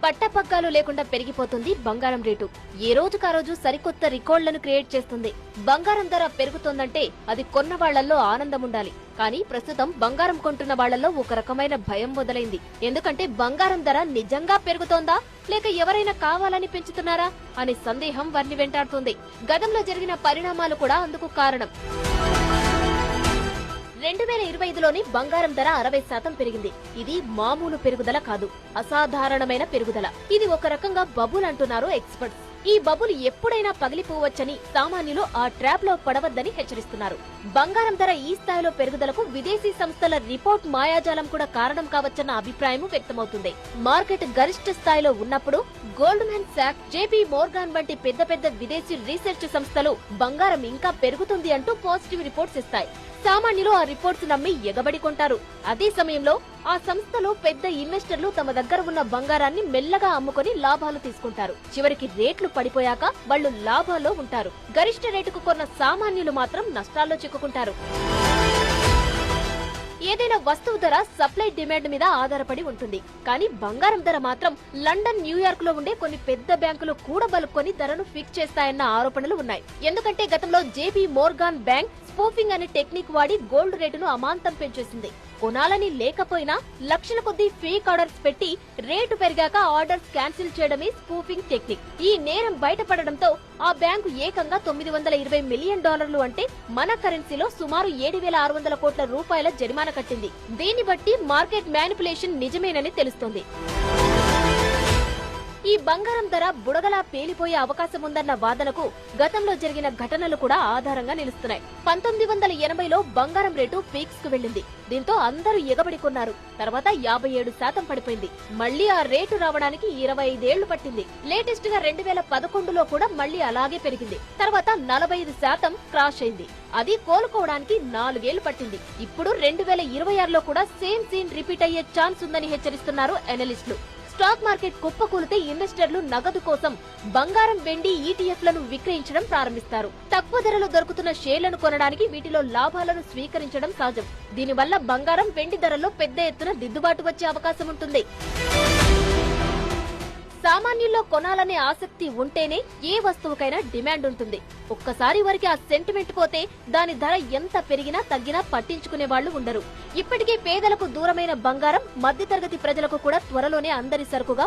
పట్టపగ్గాలు లేకుండా పెరిగిపోతుంది బంగారం రేటు. ఏ రోజుకా రోజు సరికొత్త రికార్డులను క్రియేట్ చేస్తుంది. బంగారం ధర పెరుగుతోందంటే అది కొన్న వాళ్లలో ఆనందం ఉండాలి. కానీ ప్రస్తుతం బంగారం కొంటున్న వాళ్లలో ఒక రకమైన భయం మొదలైంది. ఎందుకంటే బంగారం ధర నిజంగా పెరుగుతోందా లేక ఎవరైనా కావాలని పెంచుతున్నారా అనే సందేహం వారిని వెంటాడుతుంది. గతంలో జరిగిన పరిణామాలు కూడా అందుకు కారణం. 2025లోని బంగారం ధర 60% పెరిగింది. ఇది మామూలు పెరుగుదల కాదు, అసాధారణమైన పెరుగుదల. ఇది ఒక రకంగా బబుల్ అంటున్నారు ఎక్స్పర్ట్స్. ఈ బబుల్ ఎప్పుడైనా పగిలిపోవచ్చని సామాన్యులు ఆ ట్రాప్ లో పడవద్దని హెచ్చరిస్తున్నారు. బంగారం ధర ఈ స్థాయిలో పెరుగుదలకు విదేశీ సంస్థల రిపోర్ట్ మాయాజాలం కూడా కారణం కావచ్చన్న అభిప్రాయం వ్యక్తమవుతుంది. మార్కెట్ గరిష్ట స్థాయిలో ఉన్నప్పుడు గోల్డ్మాన్ సాక్స్, జేపీ మోర్గాన్ వంటి పెద్ద పెద్ద విదేశీ రీసెర్చ్ సంస్థలు బంగారం ఇంకా పెరుగుతుంది అంటూ పాజిటివ్ రిపోర్ట్స్ ఇస్తాయి. సామాన్యులు ఆ రిపోర్ట్స్ నమ్మి ఎగబడి కొంటారు. అదే సమయంలో ఆ సంస్థలో పెద్ద ఇన్వెస్టర్లు తమ దగ్గర ఉన్న బంగారాన్ని మెల్లగా అమ్ముకొని లాభాలు తీసుకుంటారు. చివరికి రేట్లు పడిపోయాక వాళ్లు లాభాల్లో ఉంటారు. గరిష్ట రేటుకు కొన్న సామాన్యులు మాత్రం నష్టాల్లో చిక్కుకుంటారు. ఏదైనా వస్తువు ధర సప్లై డిమాండ్ మీద ఆధారపడి ఉంటుంది. కానీ బంగారం ధర మాత్రం లండన్, న్యూయార్క్ లో ఉండే కొన్ని పెద్ద బ్యాంకులు కూడబలుక్కొని ధరను ఫిక్స్ చేస్తాయన్న ఆరోపణలు ఉన్నాయి. ఎందుకంటే గతంలో జేపీ మోర్గాన్ బ్యాంక్ స్పూఫింగ్ అనే టెక్నిక్ వాడి గోల్డ్ రేటును అమాంతం పెంచేసింది. కొనాలని లేకపోయినా లక్షల కొద్దీ ఫేక్ ఆర్డర్స్ పెట్టి రేటు పెరిగాక ఆర్డర్స్ క్యాన్సిల్ చేయడమే స్పూఫింగ్ టెక్నిక్. ఈ నేరం బయటపడడంతో ఆ బ్యాంకు ఏకంగా $920 మిలియన్ అంటే మన కరెన్సీలో సుమారు 7,600 కోట్ల రూపాయల జరిమానా కట్టింది. దీన్ని బట్టి మార్కెట్ మ్యానిపులేషన్ నిజమేనని తెలుస్తోంది. ఈ బంగారం ధర బుడగలా పేలిపోయే అవకాశం ఉందన్న వాదనకు గతంలో జరిగిన ఘటనలు కూడా ఆధారంగా నిలుస్తున్నాయి. 1980లో బంగారం రేటు పీక్స్ కు వెళ్లింది. దీంతో అందరూ ఎగబడి కొన్నారు. తర్వాత 57% పడిపోయింది. మళ్లీ ఆ రేటు రావడానికి 25 ఏళ్లు పట్టింది. లేటెస్ట్ గా 2011లో కూడా మళ్లీ అలాగే పెరిగింది. తర్వాత 45% క్రాష్ అయింది. అది కోలుకోవడానికి 4 ఏళ్లు పట్టింది. ఇప్పుడు 2026లో కూడా సేమ్ సీన్ రిపీట్ అయ్యే ఛాన్స్ ఉందని హెచ్చరిస్తున్నారు అనలిస్టులు. స్టాక్ మార్కెట్ కుప్పకూలితే ఇన్వెస్టర్లు నగదు కోసం బంగారం, వెండి, ఈటీఎఫ్లను విక్రయించడం ప్రారంభిస్తారు. తక్కువ ధరలో దొరుకుతున్న షేర్లను కొనడానికి వీటిలో లాభాలను స్వీకరించడం సహజం. దీనివల్ల బంగారం, వెండి ధరల్లో పెద్ద ఎత్తున దిద్దుబాటు వచ్చే అవకాశం ఉంటుంది. సామాన్యుల్లో కొనాలనే ఆసక్తి ఉంటేనే ఏ వస్తువుకైనా డిమాండ్ ఉంటుంది. ఒక్కసారి వారికి ఆ సెంటిమెంట్ పోతే దాని ధర ఎంత పెరిగినా తగ్గినా పట్టించుకునే వాళ్లు ఉండరు. ఇప్పటికే పేదలకు దూరమైన బంగారం మధ్యతరగతి ప్రజలకు కూడా త్వరలోనే అందరి సరుకుగా